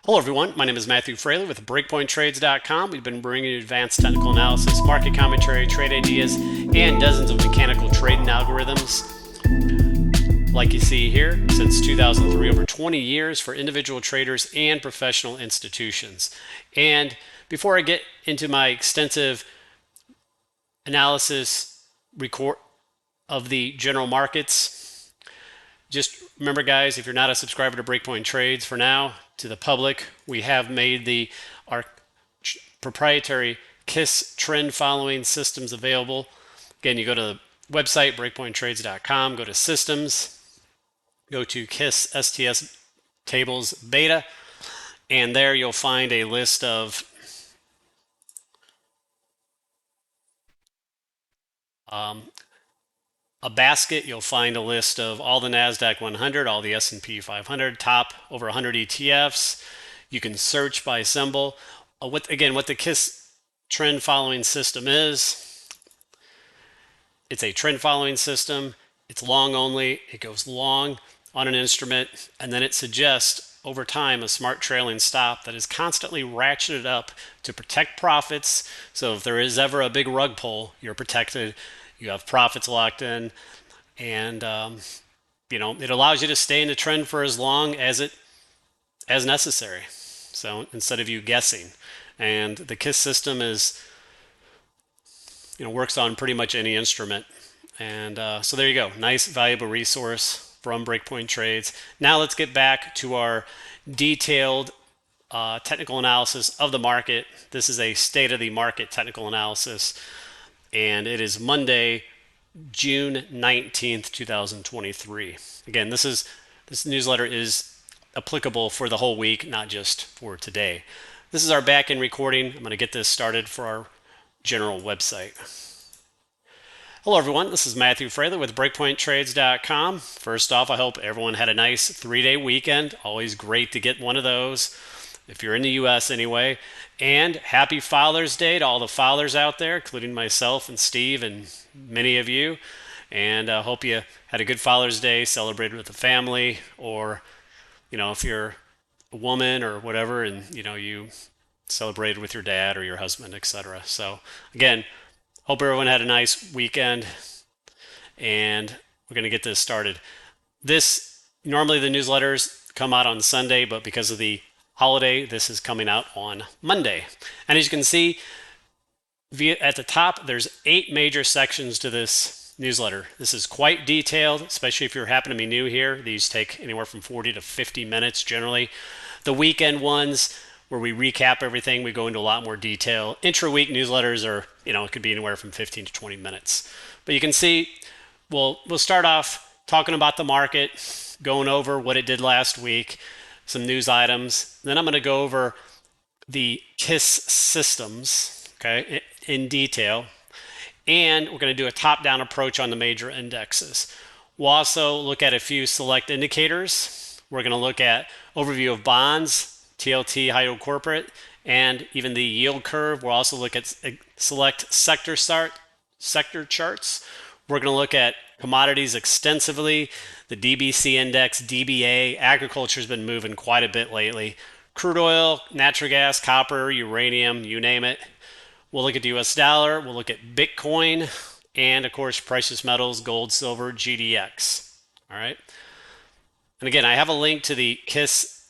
Hello, everyone. My name is Matthew Frailey with BreakpointTrades.com. We've been bringing you advanced technical analysis, market commentary, trade ideas, and dozens of mechanical trading algorithms. Like you see here, since 2003, over 20 years for individual traders and professional institutions. And before I get into my extensive analysis record of the general markets, just remember, guys, if you're not a subscriber to Breakpoint Trades for now, to the public, we have made our proprietary KISS trend following systems available. Again, you go to the website, breakpointtrades.com, go to systems, go to KISS STS tables beta, and there you'll find a list of a basket. You'll find a list of all the NASDAQ 100, all the S&P 500, top over 100 ETFs. You can search by symbol. What the KISS trend following system is, it's a trend following system. It's long only. It goes long on an instrument, and then it suggests over time a smart trailing stop that is constantly ratcheted up to protect profits. So if there is ever a big rug pull, you're protected. You have profits locked in, and it allows you to stay in the trend for as long as necessary. So instead of you guessing, and the KISS system is works on pretty much any instrument. And so there you go, nice valuable resource from Breakpoint Trades. Now let's get back to our detailed technical analysis of the market. This is a state of the market technical analysis, and it is Monday, June 19th, 2023. Again, this newsletter is applicable for the whole week, not just for today. This is our back-end recording. I'm going to get this started for our general website. Hello, everyone. This is Matthew Frailey with BreakpointTrades.com. First off, I hope everyone had a nice 3-day weekend. Always great to get one of those, if you're in the U.S. anyway. And happy Father's Day to all the fathers out there, including myself and Steve and many of you. And I hope you had a good Father's Day, celebrated with the family, or, if you're a woman or whatever, and, you celebrated with your dad or your husband, etc. So, again, hope everyone had a nice weekend, and we're going to get this started. Normally the newsletters come out on Sunday, but because of the holiday, this is coming out on Monday. And as you can see, at the top, there's 8 major sections to this newsletter. This is quite detailed, especially if you happen to be new here. These take anywhere from 40 to 50 minutes generally. The weekend ones, where we recap everything, we go into a lot more detail. Intra-week newsletters are, it could be anywhere from 15 to 20 minutes. But you can see, we'll start off talking about the market, going over what it did last week, some news items. Then I'm going to go over the KISS systems, okay, in detail. And we're going to do a top-down approach on the major indexes. We'll also look at a few select indicators. We're going to look at overview of bonds, TLT, high yield corporate, and even the yield curve. We'll also look at select sector charts. We're going to look at commodities extensively, the DBC index, DBA. Agriculture has been moving quite a bit lately. Crude oil, natural gas, copper, uranium, you name it. We'll look at the US dollar. We'll look at Bitcoin, and of course, precious metals, gold, silver, GDX. All right. And again, I have a link to the KISS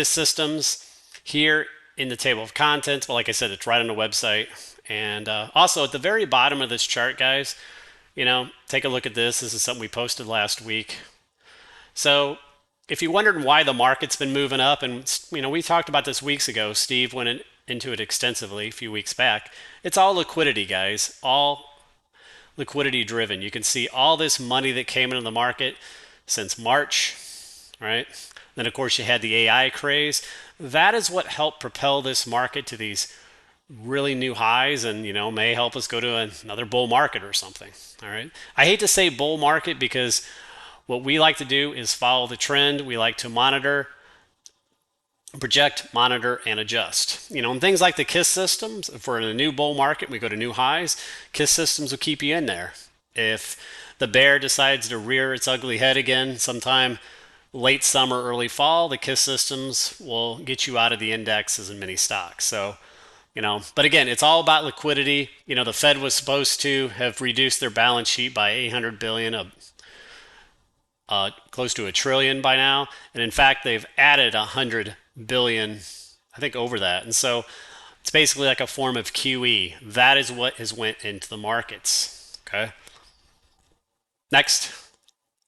systems here in the table of contents. But like I said, it's right on the website. And also at the very bottom of this chart, guys, take a look at this. This is something we posted last week. So if you wondered why the market's been moving up, and we talked about this weeks ago, Steve went into it extensively a few weeks back. It's all liquidity, guys, all liquidity driven. You can see all this money that came into the market since March, right? Then of course you had the AI craze. That is what helped propel this market to these really new highs, and may help us go to another bull market or something. All right. I hate to say bull market, because what we like to do is follow the trend. We like to monitor, project, monitor, and adjust. And things like the KISS systems, if we're in a new bull market, we go to new highs, KISS systems will keep you in there. If the bear decides to rear its ugly head again sometime late summer, early fall, the KISS systems will get you out of the indexes and many stocks. So, but again, it's all about liquidity. The Fed was supposed to have reduced their balance sheet by 800 billion, close to a trillion by now. And in fact, they've added 100 billion, I think, over that. And so it's basically like a form of QE. That is what has went into the markets. Okay. Next,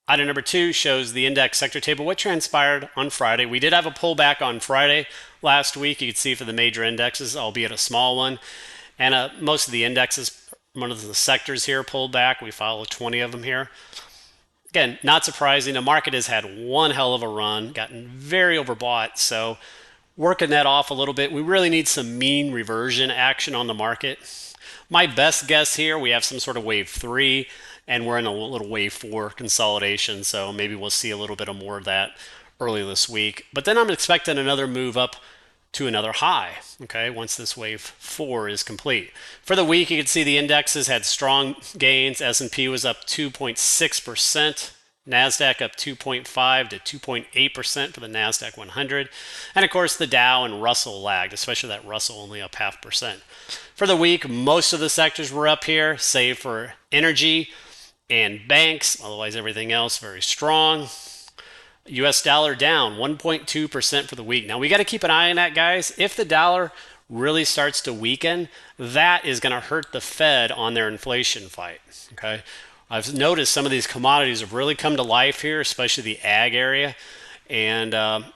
item number 2 shows the index sector table. What transpired on Friday? We did have a pullback on Friday last week. You could see for the major indexes, albeit a small one. And most of the indexes, one of the sectors here pulled back. We follow 20 of them here. Again, not surprising. The market has had one hell of a run, gotten very overbought. So working that off a little bit, we really need some mean reversion action on the market. My best guess here, we have some sort of wave 3, and we're in a little wave 4 consolidation. So maybe we'll see a little bit of more of that early this week. But then I'm expecting another move up to another high, okay, once this wave 4 is complete. For the week, you can see the indexes had strong gains. S&P was up 2.6%. NASDAQ up 2.5 to 2.8% for the NASDAQ 100. And of course, the Dow and Russell lagged, especially that Russell only up 0.5%. For the week, most of the sectors were up here, save for energy and banks. Otherwise, everything else very strong. US dollar down 1.2% for the week. Now, we got to keep an eye on that, guys. If the dollar really starts to weaken, that is going to hurt the Fed on their inflation fight, okay? I've noticed some of these commodities have really come to life here, especially the ag area. And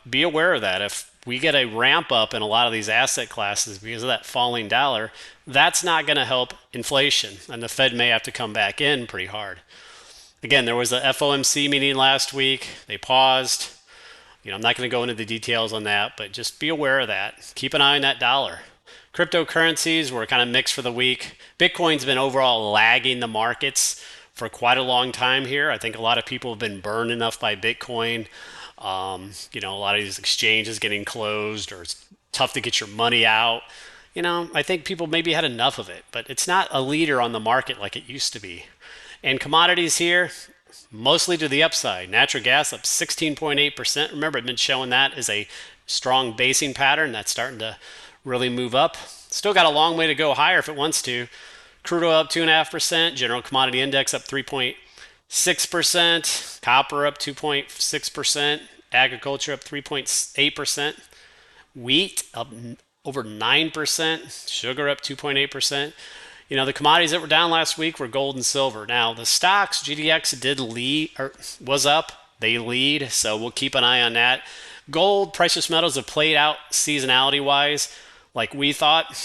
be aware of that. If we get a ramp up in a lot of these asset classes because of that falling dollar, that's not going to help inflation. And the Fed may have to come back in pretty hard. Again, there was a FOMC meeting last week. They paused. I'm not going to go into the details on that, but just be aware of that. Keep an eye on that dollar. Cryptocurrencies were kind of mixed for the week. Bitcoin's been overall lagging the markets for quite a long time here. I think a lot of people have been burned enough by Bitcoin. A lot of these exchanges getting closed, or it's tough to get your money out. I think people maybe had enough of it, but it's not a leader on the market like it used to be. And commodities here, mostly to the upside. Natural gas up 16.8%. Remember, I've been showing that as a strong basing pattern. That's starting to really move up. Still got a long way to go higher if it wants to. Crude oil up 2.5%. General commodity index up 3.6%. Copper up 2.6%. Agriculture up 3.8%. Wheat up over 9%. Sugar up 2.8%. The commodities that were down last week were gold and silver. Now, the stocks, GDX did lead, or was up. They lead, so we'll keep an eye on that. Gold, precious metals have played out seasonality-wise like we thought.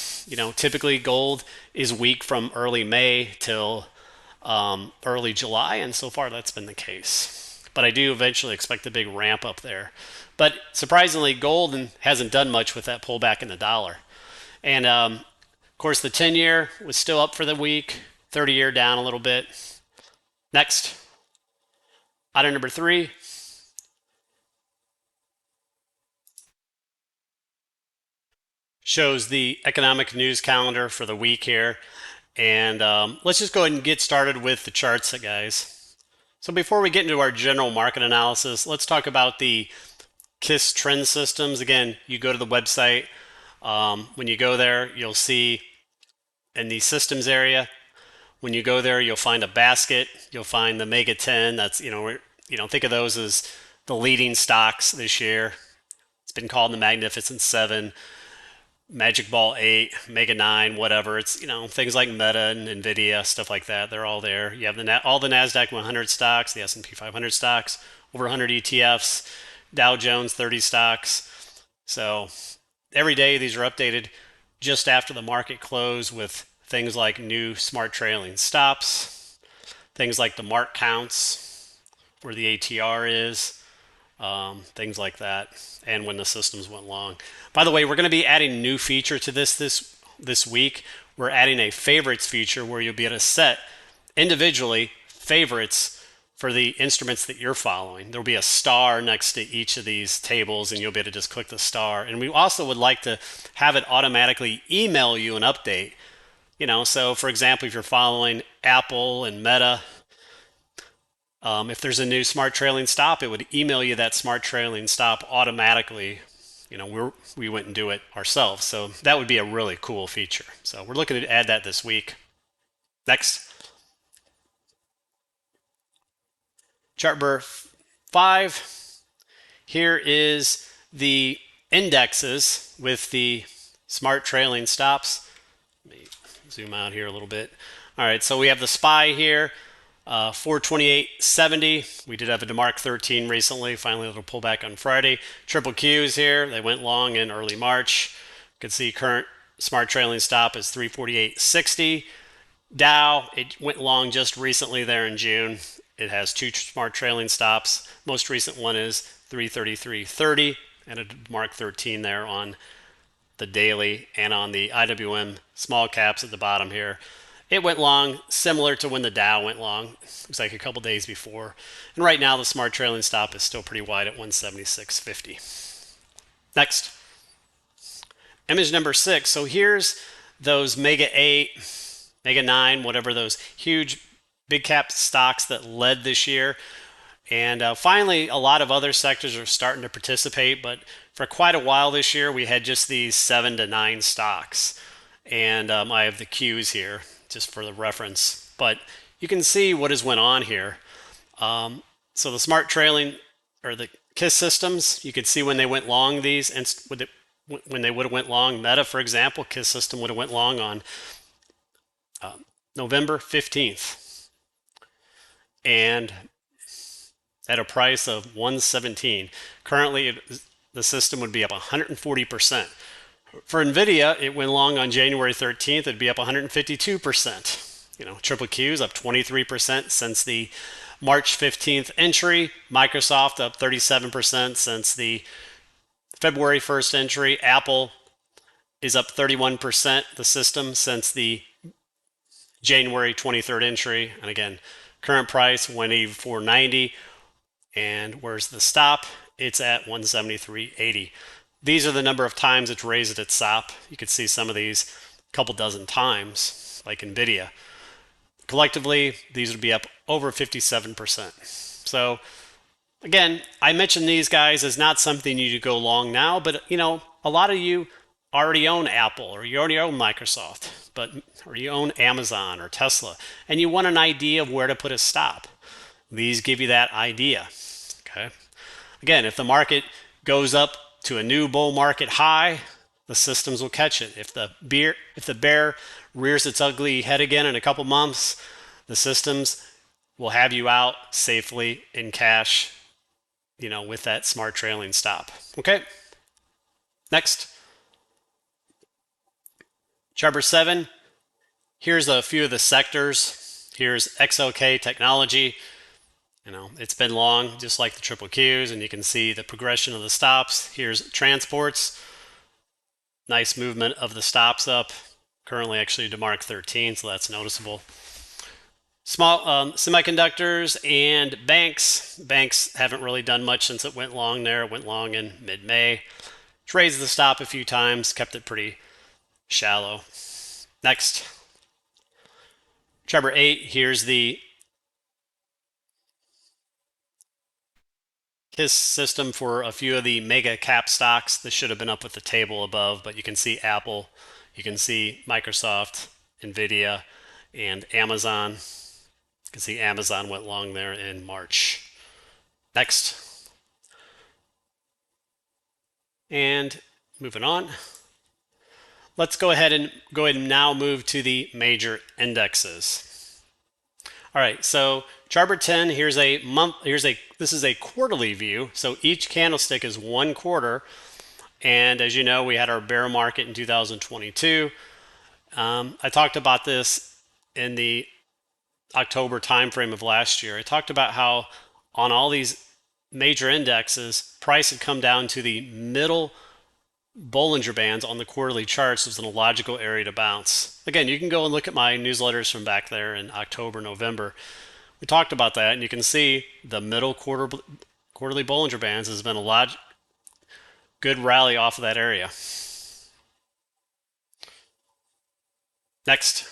Typically gold is weak from early May till early July, and so far that's been the case. But I do eventually expect a big ramp up there. But surprisingly, gold hasn't done much with that pullback in the dollar. And of course, the 10-year was still up for the week, 30-year down a little bit. Next, item number 3. Shows the economic news calendar for the week here. And let's just go ahead and get started with the charts, guys. So before we get into our general market analysis, let's talk about the KISS trend systems. Again, you go to the website. When you go there, you'll see in the systems area, when you go there, you'll find a basket. You'll find the Mega 10. That's, think of those as the leading stocks this year. It's been called the Magnificent 7, Magic Ball 8, Mega 9, whatever. It's, things like Meta and Nvidia, stuff like that. They're all there. You have all the NASDAQ 100 stocks, the S&P 500 stocks, over 100 ETFs, Dow Jones 30 stocks. So every day these are updated just after the market close with things like new smart trailing stops, things like the mark counts, where the ATR is, things like that, and when the systems went long. By the way, we're going to be adding a new feature to this week. We're adding a favorites feature where you'll be able to set individually favorites for the instruments that you're following. There'll be a star next to each of these tables, and you'll be able to just click the star. And we also would like to have it automatically email you an update. So for example, if you're following Apple and Meta, If there's a new smart trailing stop, it would email you that smart trailing stop automatically. We wouldn't do it ourselves. So that would be a really cool feature. So we're looking to add that this week. Next. Chart number 5. Here is the indexes with the smart trailing stops. Let me zoom out here a little bit. All right, so we have the SPY here, 428.70. We did have a DeMark 13 recently. Finally, it'll pull back on Friday. Triple Qs here. They went long in early March. You can see current smart trailing stop is 348.60. Dow, it went long just recently there in June. It has 2 smart trailing stops. Most recent one is 333.30 and a Mark 13 there on the daily and on the IWM small caps at the bottom here. It went long similar to when the Dow went long. Looks like a couple days before. And right now the smart trailing stop is still pretty wide at 176.50. Next. Image number 6. So here's those Mega 8, Mega 9, whatever those huge big cap stocks that led this year. And finally, a lot of other sectors are starting to participate, but for quite a while this year, we had just these 7 to 9 stocks. And I have the Qs here just for the reference. But you can see what has went on here. So the smart trailing, or the KISS systems, you could see when they went long these, and when they would have went long, Meta, for example, KISS system would have went long on November 15th. And at a price of 117. Currently, the system would be up 140%. For NVIDIA, it went long on January 13th. It'd be up 152%. Triple Q's up 23% since the March 15th entry. Microsoft up 37% since the February 1st entry. Apple is up 31%, the system, since the January 23rd entry. And again, current price 184.90. And where's the stop? It's at 173.80. These are the number of times it's raised at its stop. You could see some of these a couple dozen times, like NVIDIA. Collectively, these would be up over 57%. So again, I mentioned these guys as not something you go long now, but a lot of you already own Apple, or you already own Microsoft, or you own Amazon or Tesla, and you want an idea of where to put a stop. These give you that idea. Okay. Again, if the market goes up to a new bull market high, the systems will catch it. If the bear rears its ugly head again in a couple months, the systems will have you out safely in cash, with that smart trailing stop. Okay. Next. Chart number 7. Here's a few of the sectors. Here's XOK technology. It's been long, just like the triple Qs, and you can see the progression of the stops. Here's transports. Nice movement of the stops up. Currently, actually, DeMark 13, so that's noticeable. Small semiconductors and banks. Banks haven't really done much since it went long there. It went long in mid-May. It's raised the stop a few times, kept it pretty shallow. Next. Chart number 8, here's the KISS system for a few of the mega cap stocks. This should have been up with the table above, but you can see Apple, you can see Microsoft, NVIDIA, and Amazon. You can see Amazon went long there in March. Next. And moving on. Let's go ahead and now move to the major indexes. All right, so chart number 10, this is a quarterly view. So each candlestick is 1 quarter. And as you know, we had our bear market in 2022. I talked about this in the October timeframe of last year. I talked about how on all these major indexes, price had come down to the middle Bollinger Bands on the quarterly charts was in a logical area to bounce. Again, you can go and look at my newsletters from back there in October, November. We talked about that, and you can see the middle quarterly Bollinger Bands has been a good rally off of that area. Next.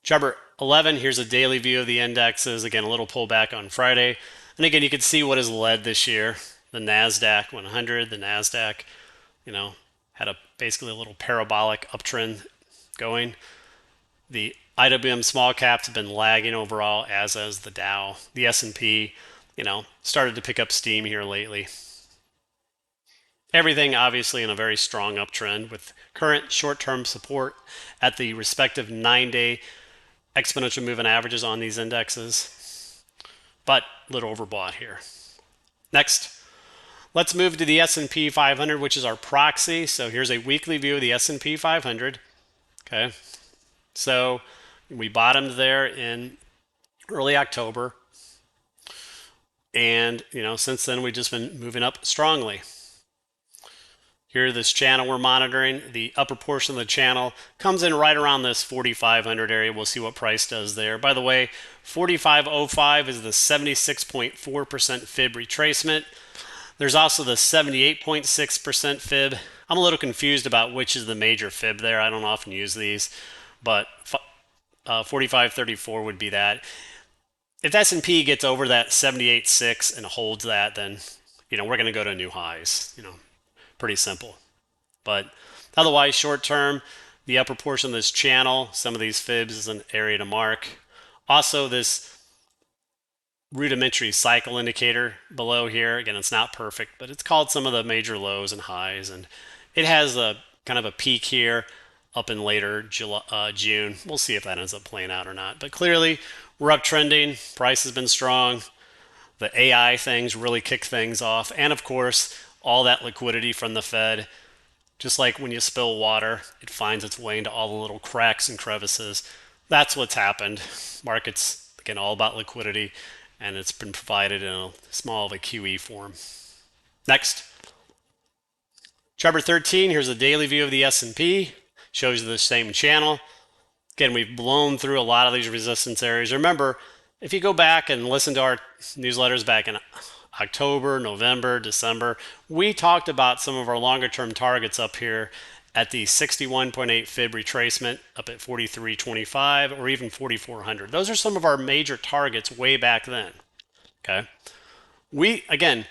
Chart 11, here's a daily view of the indexes. Again, a little pullback on Friday. And again, you can see what has led this year. The NASDAQ 100, the NASDAQ, had basically a little parabolic uptrend going. The IWM small caps have been lagging overall, as has the Dow. The S&P, started to pick up steam here lately. Everything obviously in a very strong uptrend with current short-term support at the respective 9-day exponential moving averages on these indexes, but a little overbought here. Next, let's move to the S&P 500, which is our proxy. So here's a weekly view of the S&P 500. Okay, so we bottomed there in early October, and since then we've just been moving up strongly. Here, this channel we're monitoring, the upper portion of the channel comes in right around this 4,500 area. We'll see what price does there. By the way, 45.05 is the 76.4% fib retracement. There's also the 78.6% fib. I'm a little confused about which is the major fib there. I don't often use these, but 45.34 would be that. If S&P gets over that 78.6 and holds that, then we're going to go to new highs. Pretty simple. But otherwise, short term, the upper portion of this channel, some of these fibs is an area to mark. Also, this rudimentary cycle indicator below here, again, it's not perfect, but it's called some of the major lows and highs, and it has a kind of a peak here up in later June. We'll see if that ends up playing out or not. But clearly, we're uptrending. Price has been strong. The AI things really kick things off, and of course, all that liquidity from the Fed. Just like when you spill water, it finds its way into all the little cracks and crevices. That's what's happened. Markets, again, all about liquidity, and it's been provided in a small of a QE form. Next, chart 13, here's a daily view of the S&P. Shows you the same channel. Again, we've blown through a lot of these resistance areas. Remember, if you go back and listen to our newsletters back in October, November, December, we talked about some of our longer term targets up here at the 61.8 fib retracement, up at 43.25 or even 4,400. Those are some of our major targets way back then. Okay. Again,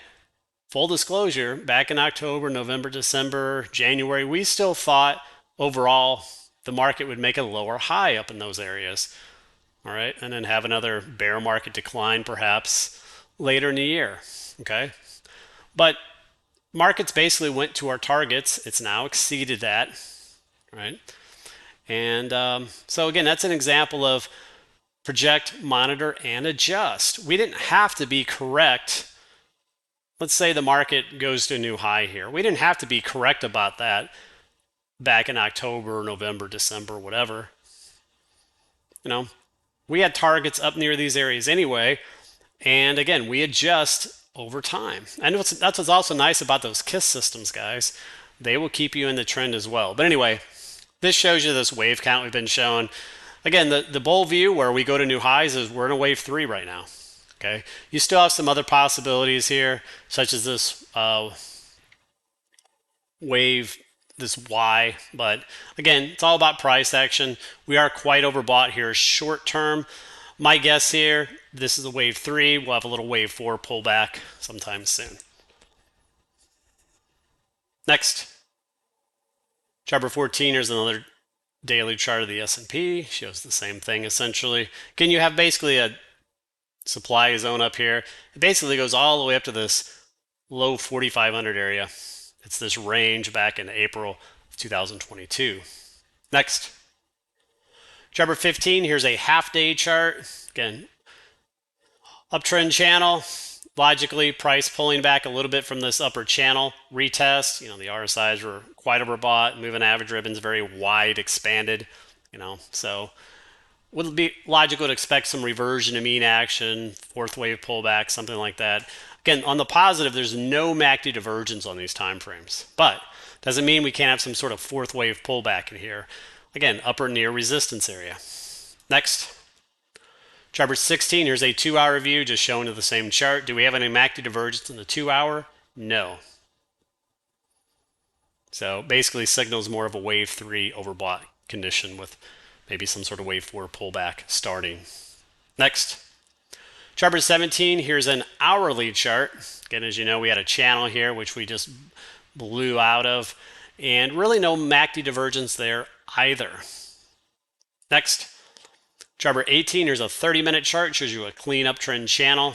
full disclosure, back in October, November, December, January, we still thought overall the market would make a lower high up in those areas. All right. And then have another bear market decline perhaps later in the year. Okay. But markets basically went to our targets. It's now exceeded that. Right. And so again, that's an example of project, monitor, and adjust. We didn't have to be correct. Let's say the market goes to a new high here. We didn't have to be correct about that back in October, November, December, whatever. We had targets up near these areas anyway. And again, we adjust over time. And that's what's also nice about those KISS systems, guys. They will keep you in the trend as well. But anyway, this shows you this wave count we've been showing. Again, the bull view where we go to new highs is we're in a wave 3 right now. Okay, you still have some other possibilities here, such as this wave, this Y. But again, it's all about price action. We are quite overbought here short term. My guess here, this is a wave 3. We'll have a little wave 4 pullback sometime soon. Next, chart 14, here's another daily chart of the S&P. Shows the same thing essentially. Again, you have basically a supply zone up here. It basically goes all the way up to this low 4,500 area. It's this range back in April of 2022. Next. Chart 15, here's a half-day chart. Again, uptrend channel. Logically, price pulling back a little bit from this upper channel retest. The RSIs were quite overbought. Moving average ribbons very wide, expanded. So would be logical to expect some reversion to mean action, fourth wave pullback, something like that. Again, on the positive, there's no MACD divergence on these time frames, but doesn't mean we can't have some sort of fourth wave pullback in here. Again, upper near resistance area. Next, chart 16, here's a 2-hour view just showing the same chart. Do we have any MACD divergence in the 2-hour? No. So basically signals more of a wave 3 overbought condition with maybe some sort of wave 4 pullback starting. Next, chart number 17, here's an hourly chart. Again, as you know, we had a channel here, which we just blew out of, and really no MACD divergence there either. Next, chart number 18, here's a 30-minute chart, shows you a clean uptrend channel,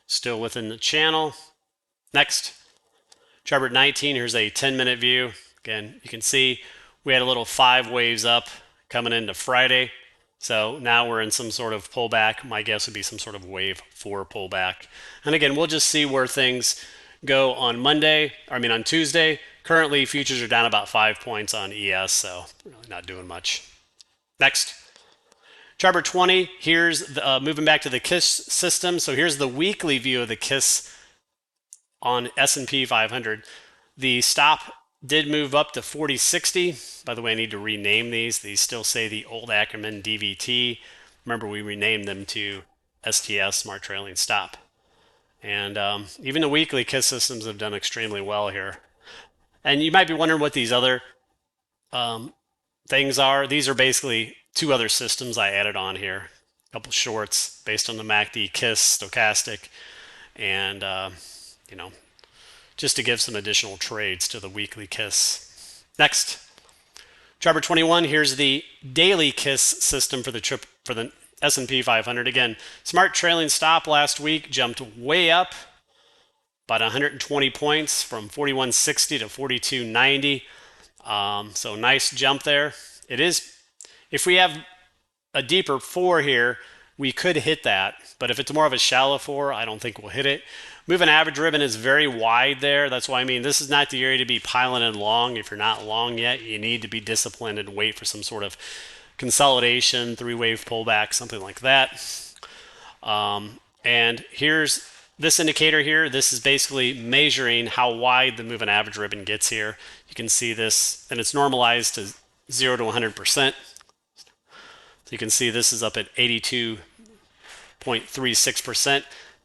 still within the channel. Next, chart number 19, here's a 10-minute view. Again, you can see we had a little 5 waves up coming into Friday. So now we're in some sort of pullback. My guess would be some sort of wave 4 pullback. And again, we'll just see where things go on on Tuesday. Currently, futures are down about 5 points on ES, so really not doing much. Next, chart number 20, here's moving back to the KISS system. So here's the weekly view of the KISS on S&P 500. The stop did move up to 4060. By the way, I need to rename these. These still say the old acronym DVT. Remember, we renamed them to STS, Smart Trailing Stop. And even the weekly KISS systems have done extremely well here. And you might be wondering what these other things are. These are basically 2 other systems I added on here. A couple shorts based on the MACD, KISS, stochastic, and just to give some additional trades to the weekly KISS. Next, chart number 21, here's the daily KISS system for the S&P 500. Again, smart trailing stop last week jumped way up, about 120 points from 4160 to 4290. So nice jump there. It is, if we have a deeper 4 here, we could hit that, but if it's more of a shallow 4, I don't think we'll hit it. Moving average ribbon is very wide there. That's why this is not the area to be piling in long. If you're not long yet, you need to be disciplined and wait for some sort of consolidation, 3-wave pullback, something like that. And here's this indicator here. This is basically measuring how wide the moving average ribbon gets here. You can see this, and it's normalized to 0 to 100%. So you can see this is up at 82.36%.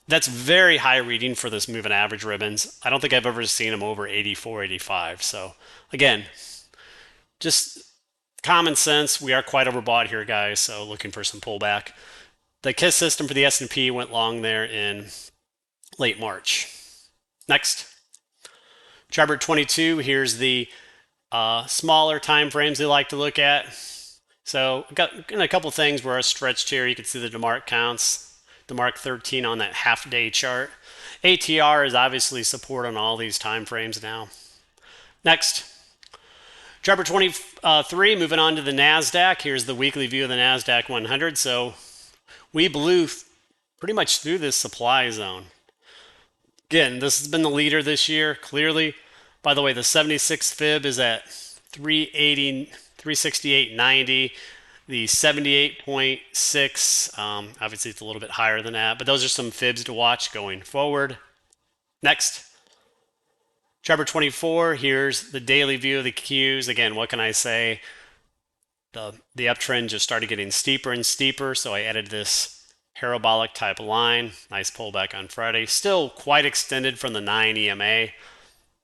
That's very high reading for this moving average ribbons. I don't think I've ever seen them over 84, 85. So again, just common sense. We are quite overbought here, guys. So looking for some pullback. The KISS system for the S&P went long there in late March. Next, chart number 22. Here's the smaller time frames they like to look at. So I've got a couple things where I stretched here. You can see the DeMarc counts. The Mark 13 on that half-day chart. ATR is obviously support on all these time frames now. Next, chart number 23, moving on to the NASDAQ. Here's the weekly view of the NASDAQ 100. So we blew pretty much through this supply zone. Again, this has been the leader this year, clearly. By the way, the 76 fib is at 368.90. The 78.6, obviously it's a little bit higher than that, but those are some fibs to watch going forward. Next, chart number 24, here's the daily view of the Qs. Again, what can I say? The uptrend just started getting steeper and steeper, so I added this parabolic type line. Nice pullback on Friday. Still quite extended from the 9 EMA.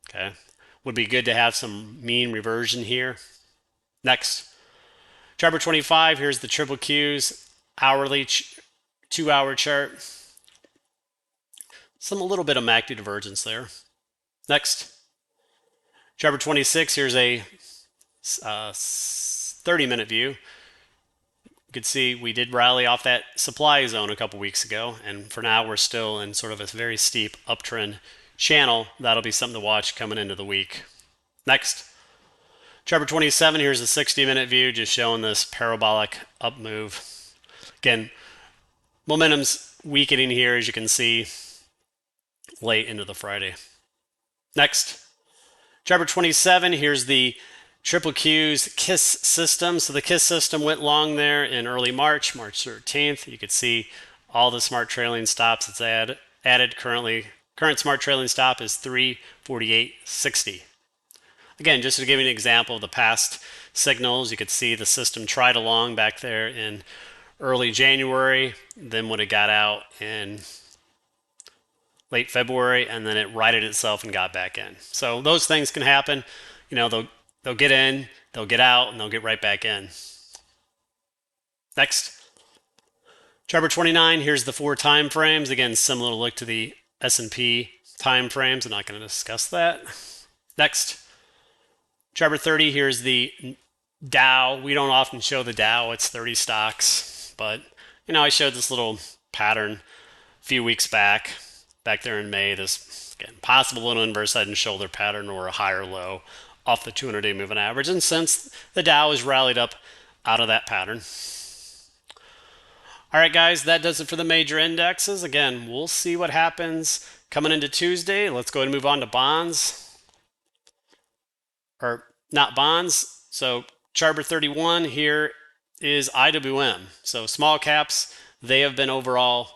Okay, would be good to have some mean reversion here. Next, chart number 25, here's the triple Qs, hourly 2-hour chart. A little bit of MACD divergence there. Next, chart number 26, here's a 30-minute view. You can see we did rally off that supply zone a couple weeks ago, and for now we're still in sort of a very steep uptrend channel. That'll be something to watch coming into the week. Next, chart number 27, here's a 60-minute view, just showing this parabolic up move. Again, momentum's weakening here, as you can see, late into the Friday. Next, chart number 27, here's the triple Q's KISS system. So the KISS system went long there in early March 13th. You could see all the smart trailing stops it's added currently. Current smart trailing stop is 348.60. Again, just to give you an example of the past signals, you could see the system tried along back there in early January, then when it got out in late February, and then it righted itself and got back in. So those things can happen. You know, they'll get in, they'll get out, and they'll get right back in. Next. Chart number 29, here's the 4 time frames. Again, similar look to the S&P time frames. I'm not going to discuss that. Next. Chart number 30, here's the Dow. We don't often show the Dow. It's 30 stocks. But, I showed this little pattern a few weeks back there in May. This, again, possible little inverse head and shoulder pattern or a higher low off the 200-day moving average. And since the Dow has rallied up out of that pattern. All right, guys, that does it for the major indexes. Again, we'll see what happens coming into Tuesday. Let's go ahead and move on to bonds. Or not bonds. So chart number 31 here is IWM. So small caps, they have been overall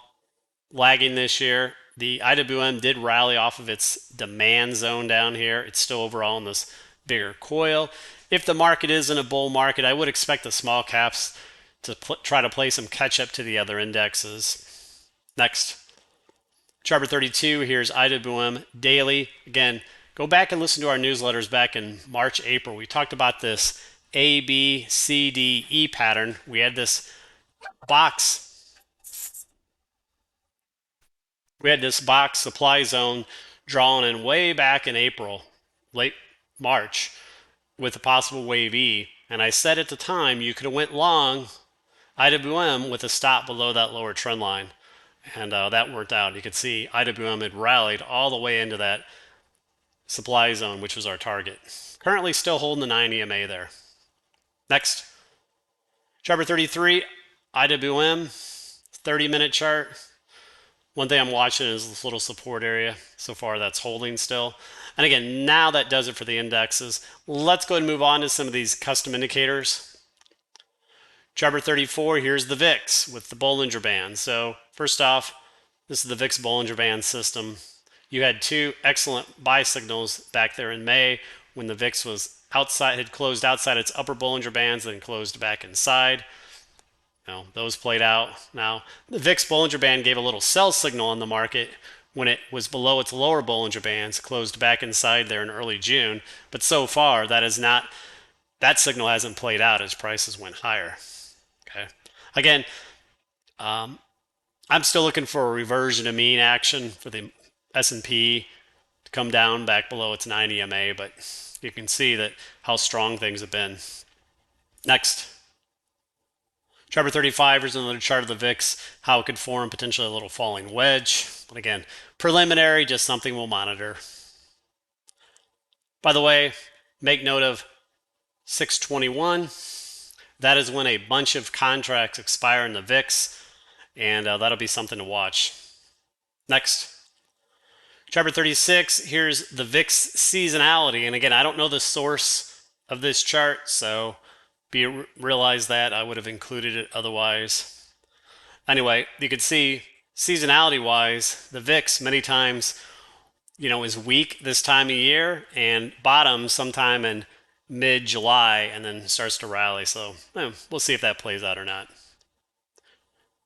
lagging this year. The IWM did rally off of its demand zone down here. It's still overall in this bigger coil. If the market is in a bull market, I would expect the small caps to try to play some catch up to the other indexes. Next. Chart number 32, here's IWM daily. Again, go back and listen to our newsletters back in March, April. We talked about this A, B, C, D, E pattern. We had this box. We had this box supply zone drawn in way back in April, late March, with a possible wave E. And I said at the time you could have went long IWM with a stop below that lower trend line. And that worked out. You could see IWM had rallied all the way into that supply zone, which was our target. Currently still holding the 9 EMA there. Next. Chart number 33, IWM, 30-minute chart. One thing I'm watching is this little support area. So far that's holding still. And again, now that does it for the indexes. Let's go ahead and move on to some of these custom indicators. Chart number 34, here's the VIX with the Bollinger Band. So first off, this is the VIX Bollinger Band system. You had 2 excellent buy signals back there in May when the VIX was outside, had closed outside its upper Bollinger Bands, then closed back inside. Those played out. Now, the VIX Bollinger Band gave a little sell signal on the market when it was below its lower Bollinger Bands, closed back inside there in early June. But so far, that signal hasn't played out as prices went higher. Okay. Again, I'm still looking for a reversion to mean action for the S&P to come down back below its 9 EMA, but you can see that how strong things have been. Next. Chart number 35 is another chart of the VIX, how it could form potentially a little falling wedge. But again, preliminary, just something we'll monitor. By the way, make note of 621. That is when a bunch of contracts expire in the VIX, and that'll be something to watch. Next. Chart number 36, here's the VIX seasonality. And again, I don't know the source of this chart, so realize that I would have included it otherwise. Anyway, you can see seasonality-wise, the VIX many times, is weak this time of year and bottoms sometime in mid-July and then starts to rally. So we'll see if that plays out or not.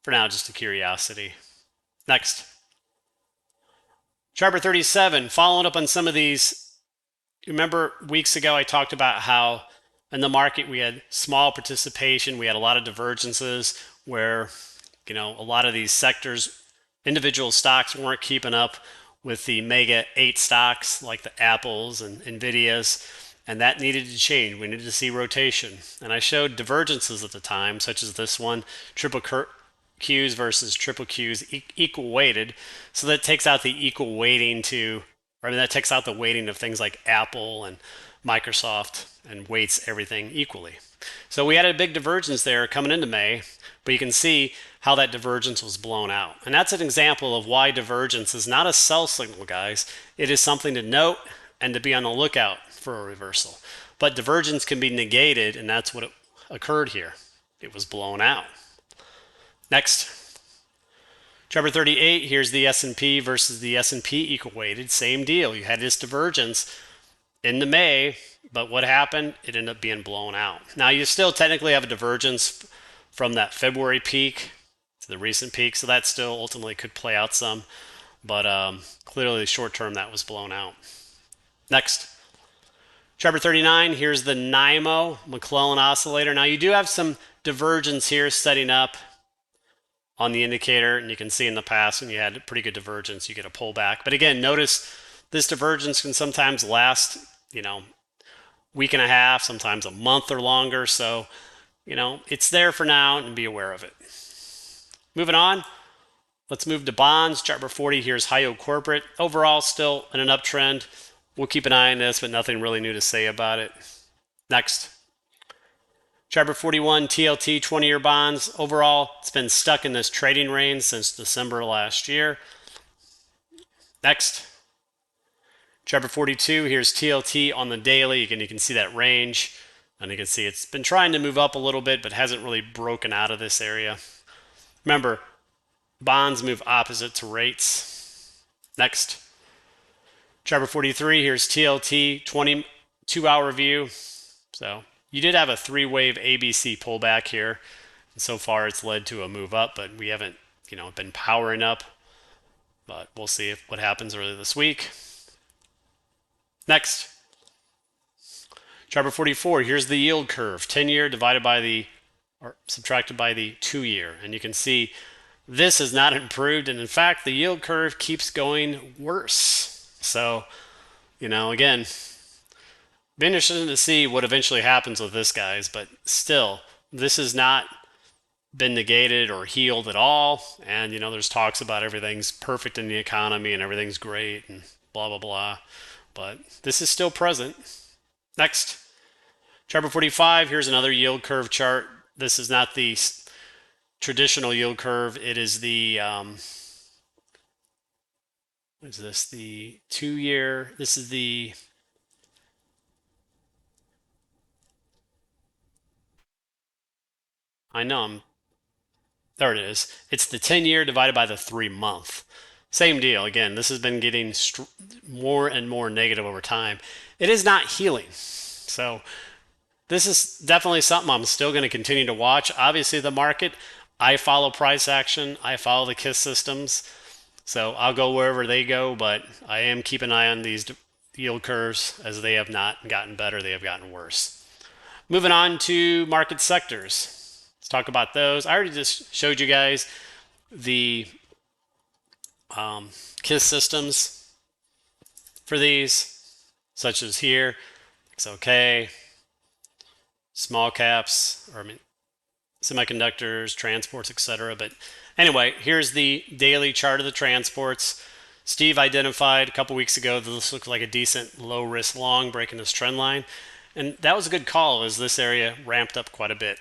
For now, just a curiosity. Next. Chart number 37, following up on some of these. Remember weeks ago I talked about how in the market we had small participation, we had a lot of divergences where, a lot of these sectors, individual stocks weren't keeping up with the mega 8 stocks like the Apples and Nvidias. And that needed to change. We needed to see rotation. And I showed divergences at the time, such as this one, triple Qs versus triple Qs equal weighted. So that takes out the equal weighting that takes out the weighting of things like Apple and Microsoft and weights everything equally. So we had a big divergence there coming into May, but you can see how that divergence was blown out. And that's an example of why divergence is not a sell signal, guys. It is something to note and to be on the lookout for a reversal. But divergence can be negated, and that's what occurred here. It was blown out. Next. Chart number 38, here's the S&P versus the S&P equal weighted. Same deal. You had this divergence in the May, but what happened? It ended up being blown out. Now, you still technically have a divergence from that February peak to the recent peak, so that still ultimately could play out some, but clearly short term that was blown out. Next. Chart number 39, here's the NIMO McClellan oscillator. Now you do have some divergence here setting up on the indicator, and you can see in the past when you had pretty good divergence, you get a pullback. But again, notice this divergence can sometimes last, week and a half, sometimes a month or longer. So, it's there for now, and be aware of it. Moving on, let's move to bonds. Chart number 40, here's high yield corporate. Overall, still in an uptrend. We'll keep an eye on this, but nothing really new to say about it. Next. Chart number 41, TLT 20-year bonds. Overall, it's been stuck in this trading range since December last year. Next. Chart number 42, here's TLT on the daily. Again, you can see that range. And you can see it's been trying to move up a little bit, but hasn't really broken out of this area. Remember, bonds move opposite to rates. Next. Chart number 43, here's TLT 22-hour view. So you did have a 3-wave ABC pullback here. And so far it's led to a move up, but we haven't, been powering up. But we'll see what happens early this week. Next. Chart number 44, here's the yield curve. 10-year divided by or subtracted by the 2-year. And you can see this has not improved. And in fact, the yield curve keeps going worse. So, again, be interesting to see what eventually happens with this, guys. But still, this has not been negated or healed at all. And, there's talks about everything's perfect in the economy and everything's great and blah, blah, blah. But this is still present. Next. Chart number 45, here's another yield curve chart. This is not the traditional yield curve. It is the, what is this? The 2-year. This is the, there it is. It's the 10-year divided by the 3-month. Same deal. Again, this has been getting more and more negative over time. It is not healing. So this is definitely something I'm still going to continue to watch. Obviously, the market, I follow price action. I follow the KISS systems. So I'll go wherever they go, but I am keeping an eye on these yield curves as they have not gotten better. They have gotten worse. Moving on to market sectors. Let's talk about those. I already just showed you guys the KISS systems for these, such as here. It's okay. Small caps, semiconductors, transports, etc. But anyway, here's the daily chart of the transports. Steve identified a couple weeks ago that this looked like a decent low risk long breaking this trend line. And that was a good call as this area ramped up quite a bit.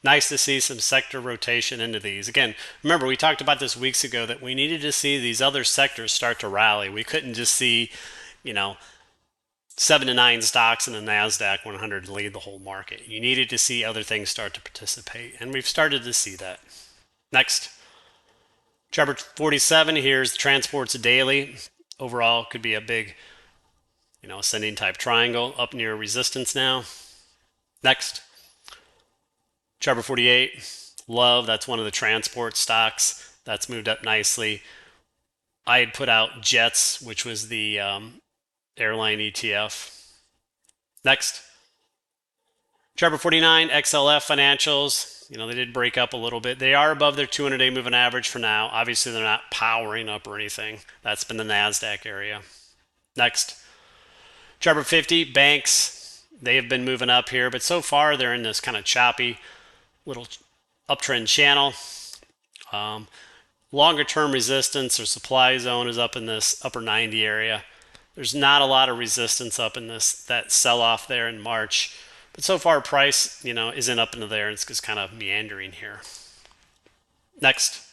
Nice to see some sector rotation into these. Again, remember we talked about this weeks ago that we needed to see these other sectors start to rally. We couldn't just see, 7 to 9 stocks in the NASDAQ 100 lead the whole market. You needed to see other things start to participate, and we've started to see that. Next. Chart number 47, here's the transports daily. Overall, could be a big, ascending type triangle up near resistance now. Next. Chart number 48, Love, that's one of the transport stocks. That's moved up nicely. I had put out Jets, which was the airline ETF. Next. Chart number 49, XLF financials. They did break up a little bit. They are above their 200-day moving average for now. Obviously, they're not powering up or anything. That's been the NASDAQ area. Next. Chart number 50, banks. They have been moving up here, but so far they're in this kind of choppy little uptrend channel. Longer term resistance or supply zone is up in this upper 90 area. There's not a lot of resistance up in that sell-off there in March. But so far price, isn't up into there. It's just kind of meandering here. Next.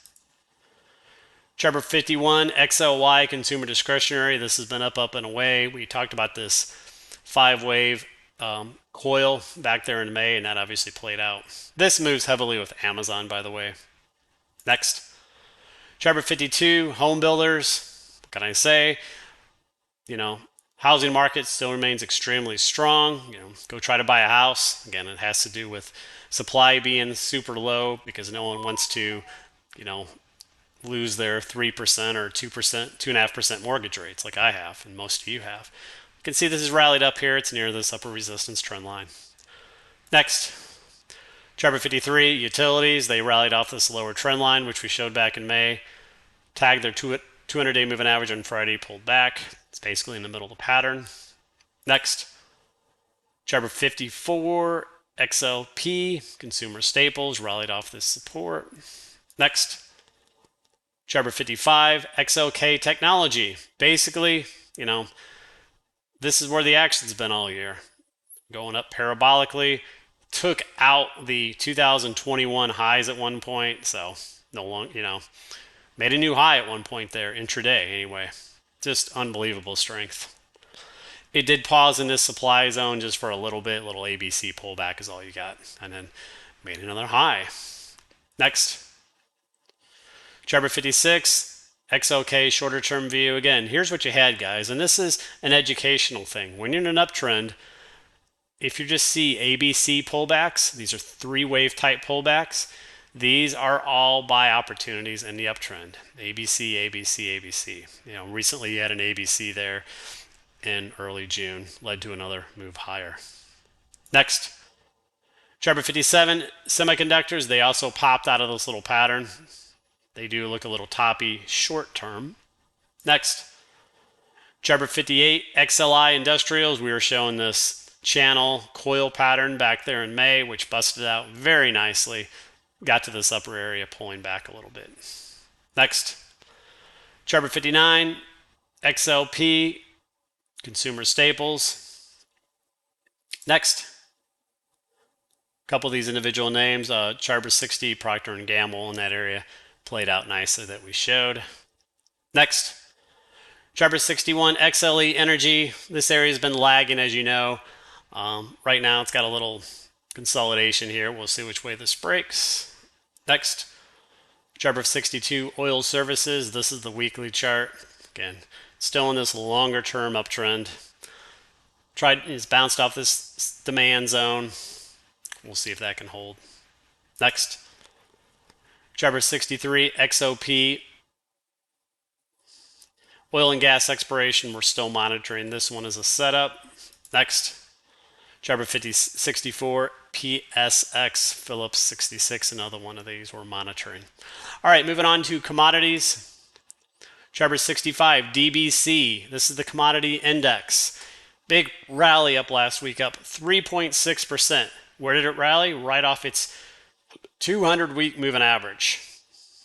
Chart number 51, XLY, consumer discretionary. This has been up and away. We talked about this 5-wave coil back there in May, and that obviously played out. This moves heavily with Amazon, by the way. Next. Chart number 52, home builders. What can I say? Housing market still remains extremely strong. Go try to buy a house. Again, it has to do with supply being super low because no one wants to, lose their 3% or 2%, 2.5% mortgage rates like I have and most of you have. You can see this is rallied up here. It's near this upper resistance trend line. Next. Chart 53, utilities, they rallied off this lower trend line, which we showed back in May. Tagged their 200-day moving average on Friday, pulled back. It's basically in the middle of the pattern. Next, chart 54, XLP, consumer staples, rallied off this support. Next, chart 55, XLK technology. Basically, this is where the action's been all year. Going up parabolically, took out the 2021 highs at one point, so no longer, made a new high at one point there, intraday anyway. Just unbelievable strength. It did pause in this supply zone just for a little bit. Little ABC pullback is all you got. And then made another high. Next. Chart 56, XOK shorter term view. Again, here's what you had, guys. And this is an educational thing. When you're in an uptrend, if you just see ABC pullbacks, these are 3-wave type pullbacks. These are all buy opportunities in the uptrend. ABC, ABC, ABC. Recently you had an ABC there in early June, led to another move higher. Next, chart 57, semiconductors, they also popped out of this little pattern. They do look a little toppy short term. Next, chart 58, XLI industrials, we were showing this channel coil pattern back there in May, which busted out very nicely. Got to this upper area, pulling back a little bit. Next, chart 59, XLP, consumer staples. Next, a couple of these individual names. Chart 60, Procter & Gamble in that area played out nicely that we showed. Next, chart 61, XLE Energy. This area has been lagging, as you know. Right now, it's got a little consolidation here. We'll see which way this breaks. Next, chart 62, oil services. This is the weekly chart. Again, still in this longer term uptrend. It's bounced off this demand zone. We'll see if that can hold. Next, chart 63, XOP. Oil and gas exploration, we're still monitoring. This one is a setup. Next, chart 64, PSX, Phillips 66, another one of these we're monitoring. All right, moving on to commodities. Chart 65, DBC. This is the commodity index. Big rally up last week, up 3.6%. Where did it rally? Right off its 200-week moving average.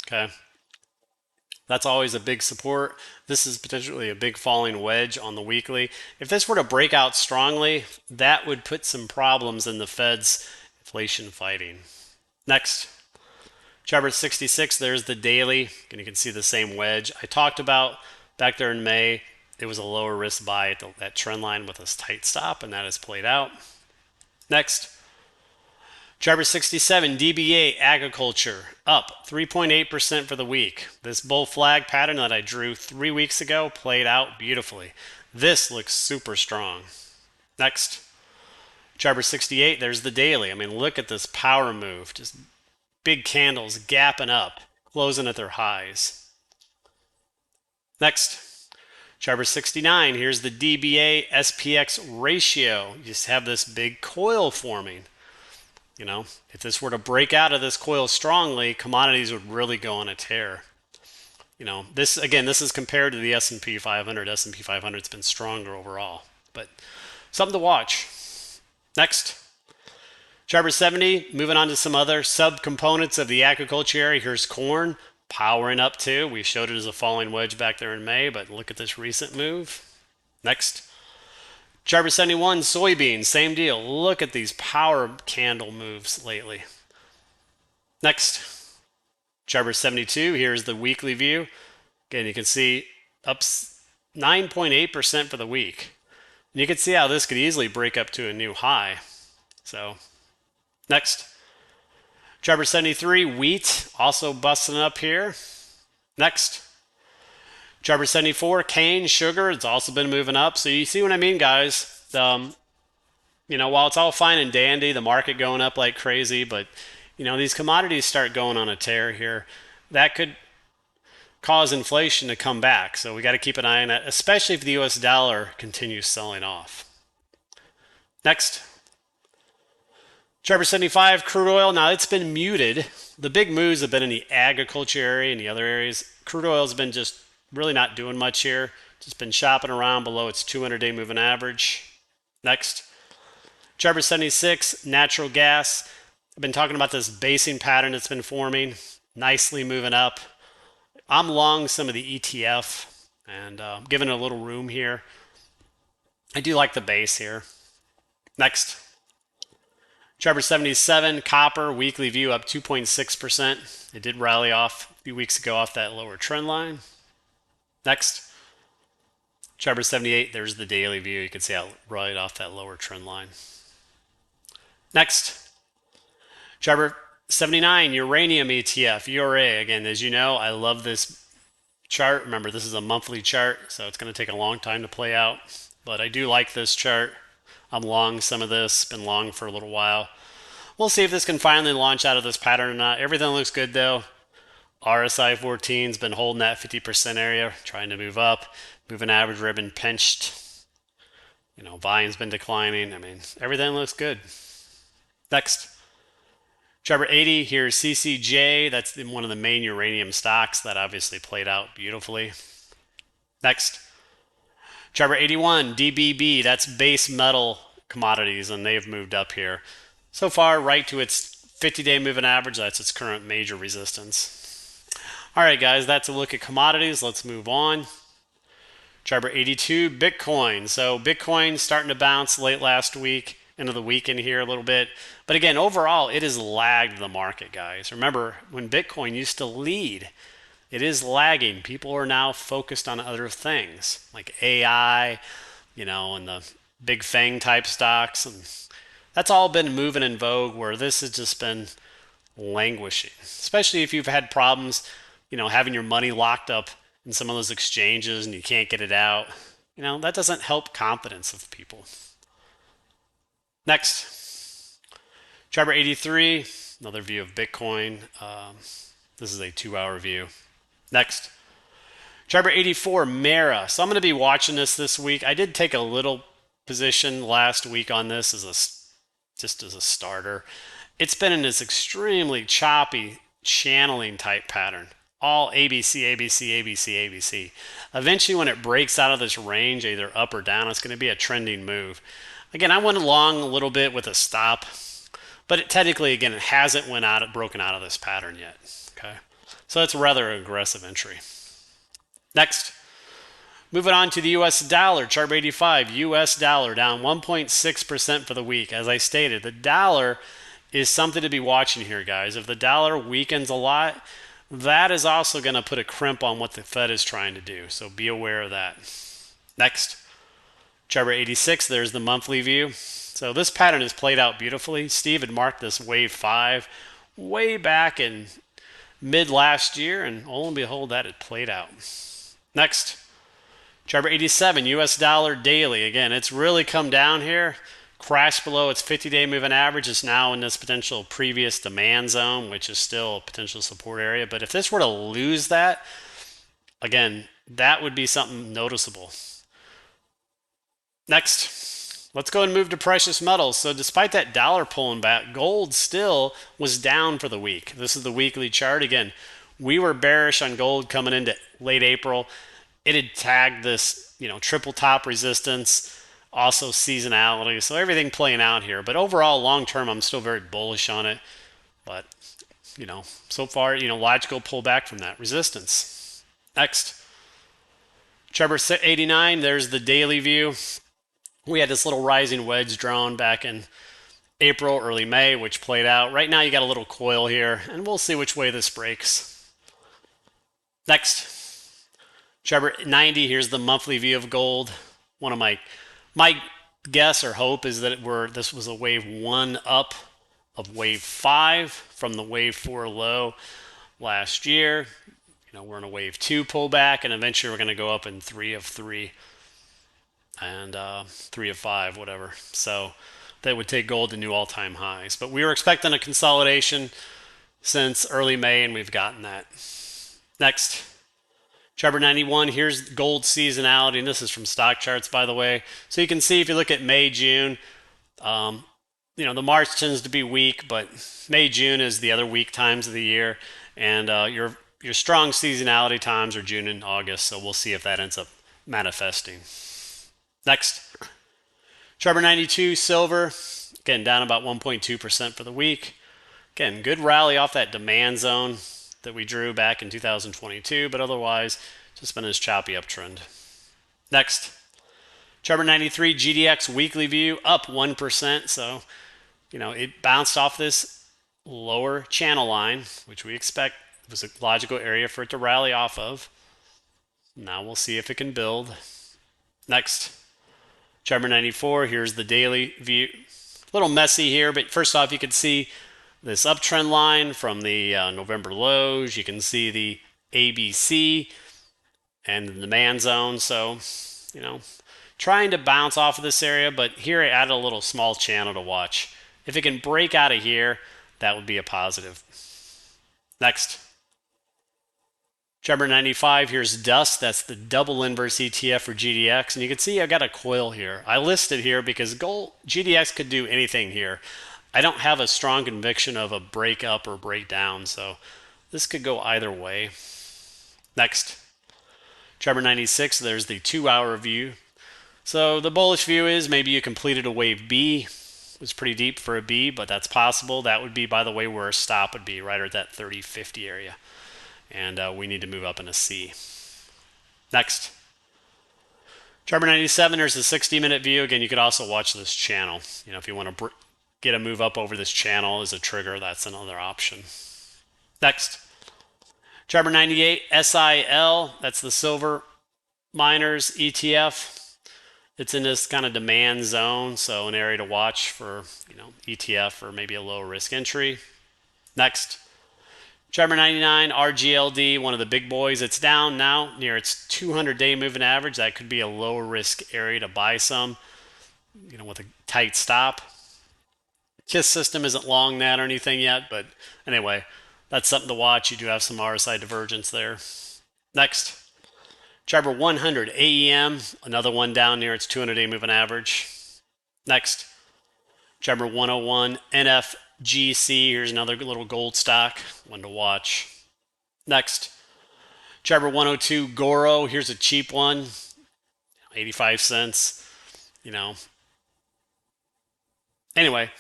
Okay. That's always a big support. This is potentially a big falling wedge on the weekly. If this were to break out strongly, that would put some problems in the Fed's inflation fighting. Next, chart 66, there's the daily, and you can see the same wedge. I talked about back there in May, it was a lower risk buy at that trend line with a tight stop, and that has played out. Next, chart 67, DBA agriculture, up 3.8% for the week. This bull flag pattern that I drew 3 weeks ago played out beautifully. This looks super strong. Next, chart 68, there's the daily. I mean, look at this power move. Just big candles gapping up, closing at their highs. Next, chart 69, here's the DBA SPX ratio. You just have this big coil forming. If this were to break out of this coil strongly, commodities would really go on a tear. This is compared to the S&P 500. S&P 500's been stronger overall, but something to watch. Next, chart 70, moving on to some other subcomponents of the agriculture area. Here's corn powering up too. We showed it as a falling wedge back there in May, but look at this recent move. Next, chart 71, soybeans, same deal. Look at these power candle moves lately. Next, chart 72, here's the weekly view. Again, you can see up 9.8% for the week. And you can see how this could easily break up to a new high. So, next, chart 73, wheat, also busting up here. Next, chart 74, cane, sugar, it's also been moving up. So you see what I mean, guys? While it's all fine and dandy, the market going up like crazy, but, these commodities start going on a tear here. That could cause inflation to come back. So we got to keep an eye on that, especially if the US dollar continues selling off. Next, Trevor 75, crude oil. Now it's been muted. The big moves have been in the agriculture area and the other areas. Crude oil has been just really not doing much here. Just been shopping around below its 200-day moving average. Next. Trevor 76, natural gas. I've been talking about this basing pattern that's been forming, nicely moving up. I'm long some of the ETF and giving it a little room here. I do like the base here. Next. Trevor 77, copper, weekly view up 2.6%. It did rally off a few weeks ago off that lower trend line. Next. Trevor 78, there's the daily view. You can see how it rallied off that lower trend line. Next. Trevor 79, uranium ETF, URA. Again, as you know, I love this chart. Remember, this is a monthly chart, so it's going to take a long time to play out. But I do like this chart. I'm long some of this, been long for a little while. We'll see if this can finally launch out of this pattern or not. Everything looks good though. RSI 14's been holding that 50% area, trying to move up. Moving average ribbon pinched. Volume's been declining. I mean, everything looks good. Next. Trevor 80, here's CCJ. That's one of the main uranium stocks. That obviously played out beautifully. Next. Trevor 81, DBB, that's base metal commodities, and they've moved up here. So far, right to its 50-day moving average, that's its current major resistance. All right, guys, that's a look at commodities. Let's move on. Trevor 82, Bitcoin. So Bitcoin starting to bounce late last week, into the weekend here a little bit. But again, overall, it has lagged the market, guys. Remember, when Bitcoin used to lead, it is lagging. People are now focused on other things like AI, and the big FANG type stocks. And that's all been moving in vogue where this has just been languishing, especially if you've had problems, having your money locked up in some of those exchanges and you can't get it out. That doesn't help confidence of people. Next, Trevor 83, another view of Bitcoin. This is a 2-hour view. Next, Trevor 84, Mara. So I'm going to be watching this week. I did take a little position last week on this just as a starter. It's been in this extremely choppy channeling type pattern. All ABC, ABC, ABC, ABC. Eventually, when it breaks out of this range, either up or down, it's going to be a trending move. Again, I went along a little bit with a stop, but it hasn't broken out of this pattern yet. Okay. So that's a rather aggressive entry. Next, moving on to the US dollar, chart 85, US dollar down 1.6% for the week. As I stated, the dollar is something to be watching here, guys. If the dollar weakens a lot, that is also going to put a crimp on what the Fed is trying to do. So be aware of that. Next, chart 86, there's the monthly view. So this pattern has played out beautifully. Steve had marked this wave 5 way back in mid last year, and lo and behold, that had played out. Next, chart 87, US dollar daily. Again, it's really come down here, crashed below its 50-day moving average. It's now in this potential previous demand zone, which is still a potential support area. But if this were to lose that, again, that would be something noticeable. Next, let's go and move to precious metals. So despite that dollar pulling back, gold still was down for the week. This is the weekly chart. Again, we were bearish on gold coming into late April. It had tagged this, triple top resistance, also seasonality. So everything playing out here. But overall, long term, I'm still very bullish on it. But, so far, logical pullback from that resistance. Next, Trevor 89, there's the daily view. We had this little rising wedge drawn back in April, early May, which played out. Right now you got a little coil here, and we'll see which way this breaks. Next, Trevor 90, here's the monthly view of gold. One of my guess or hope is that this was a wave 1 up of wave 5 from the wave 4 low last year. We're in a wave 2 pullback, and eventually we're going to go up in 3 of 3. And 3 of 5, whatever. So that would take gold to new all-time highs. But we were expecting a consolidation since early May, and we've gotten that. Next, Trevor 91, here's gold seasonality, and this is from stock charts, by the way. So you can see if you look at May, June, The March tends to be weak, but May, June is the other weak times of the year, and your strong seasonality times are June and August. So we'll see if that ends up manifesting. Next, Trevor 92 silver, again down about 1.2% for the week. Again, good rally off that demand zone that we drew back in 2022, but otherwise just been this choppy uptrend. Next, Trevor 93 GDX weekly view up 1%. So, it bounced off this lower channel line, which we expect was a logical area for it to rally off of. Now we'll see if it can build. Next, Trevor 94, here's the daily view. A little messy here, but first off, you can see this uptrend line from the November lows. You can see the ABC and the demand zone. So, trying to bounce off of this area, but here I added a little small channel to watch. If it can break out of here, that would be a positive. Next, Trevor 95, here's dust. That's the double inverse ETF for GDX. And you can see I've got a coil here. I listed here because GDX could do anything here. I don't have a strong conviction of a break up or break down, so this could go either way. Next, Trevor 96, there's the 2-hour view. So the bullish view is maybe you completed a wave B. It was pretty deep for a B, but that's possible. That would be, by the way, where a stop would be, right at that 30-50 area. And we need to move up in a C. Next, Trevor 97, there's a 60-minute view. Again, you could also watch this channel. If you want to get a move up over this channel as a trigger, that's another option. Next, Trevor 98, SIL, that's the silver miners ETF. It's in this kind of demand zone, so an area to watch for, ETF or maybe a low risk entry. Next, Trevor 99, RGLD, one of the big boys. It's down now near its 200-day moving average. That could be a low risk area to buy some, with a tight stop. KISS system isn't long that or anything yet, but anyway, that's something to watch. You do have some RSI divergence there. Next, Trevor 100 AEM, another one down near its 200-day moving average. Next, Trevor 101 NFGC. Here's another little gold stock, one to watch. Next, Trevor 102 Goro. Here's a cheap one, 85 cents. Anyway,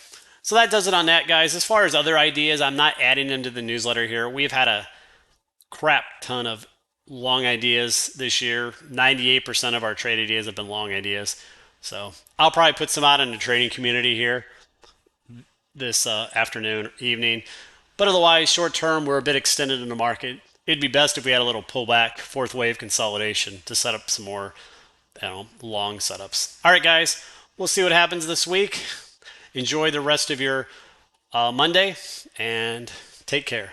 so that does it on that, guys. As far as other ideas, I'm not adding them to the newsletter here. We've had a crap ton of long ideas this year. 98% of our trade ideas have been long ideas. So I'll probably put some out in the trading community here this afternoon, evening. But otherwise, short term, we're a bit extended in the market. It'd be best if we had a little pullback, fourth wave consolidation to set up some more long setups. All right, guys, we'll see what happens this week. Enjoy the rest of your Monday and take care.